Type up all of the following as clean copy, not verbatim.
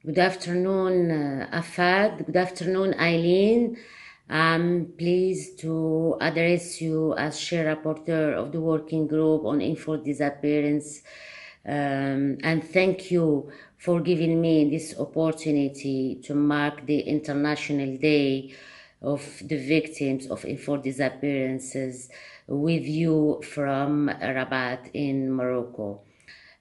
Good afternoon, Afad. Good afternoon, Eileen. I'm pleased to address you as Chair-Rapporteur of the Working Group on Info Disappearance. And thank you for giving me this opportunity to mark the International Day of the Victims of Info Disappearances with you from Rabat in Morocco.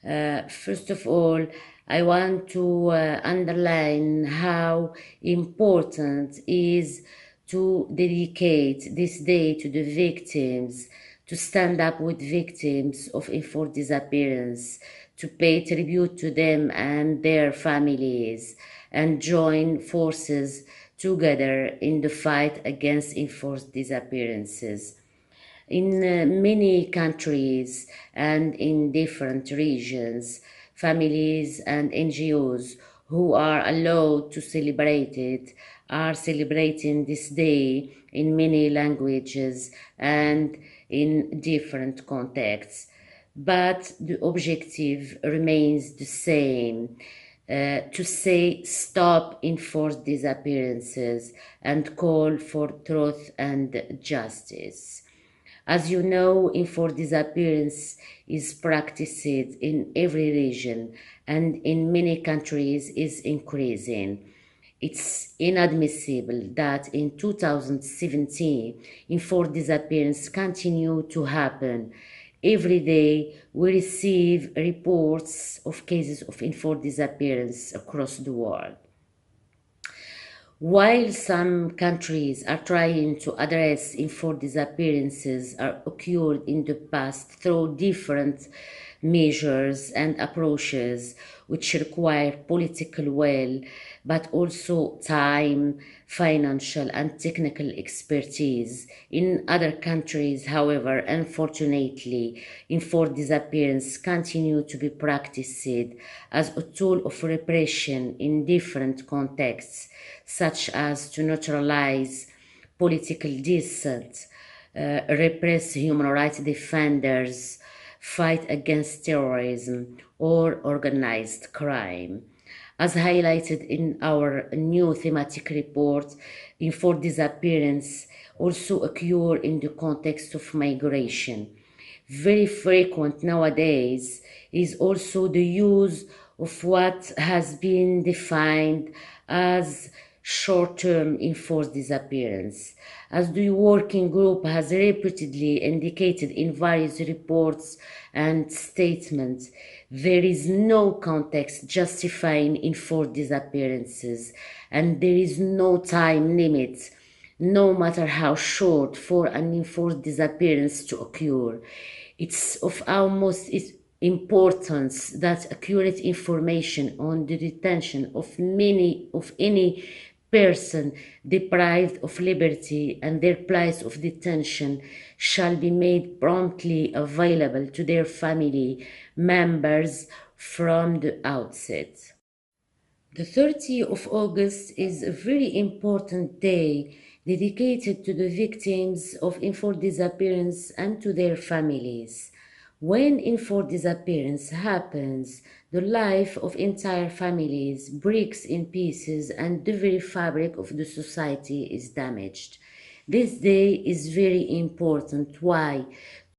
First of all, I want to underline how important is to dedicate this day to the victims, to stand up with victims of enforced disappearance, to pay tribute to them and their families, and join forces together in the fight against enforced disappearances. In many countries and in different regions, families and NGOs who are allowed to celebrate it are celebrating this day in many languages and in different contexts. But the objective remains the same. To say stop enforced disappearances and call for truth and justice. As you know, enforced disappearance is practiced in every region and in many countries is increasing. It's inadmissible that in 2017, enforced disappearance continue to happen. Every day, we receive reports of cases of enforced disappearance across the world. While some countries are trying to address enforced disappearances are occurred in the past through different measures and approaches which require political will but also time, financial and technical expertise. In other countries, however, unfortunately, enforced disappearance continue to be practiced as a tool of repression in different contexts, such as to neutralize political dissent, repress human rights defenders, fight against terrorism or organized crime. As highlighted in our new thematic report, enforced disappearance also occur in the context of migration. Very frequent nowadays is also the use of what has been defined as short-term enforced disappearance. As the working group has repeatedly indicated in various reports and statements, there is no context justifying enforced disappearances, and there is no time limit, no matter how short, for an enforced disappearance to occur. It's of utmost importance that accurate information on the detention of any person deprived of liberty and their place of detention shall be made promptly available to their family members from the outset. The 30th of August is a very important day dedicated to the victims of enforced disappearance and to their families. When enforced disappearance happens, the life of entire families breaks in pieces and the very fabric of the society is damaged. This day is very important. Why?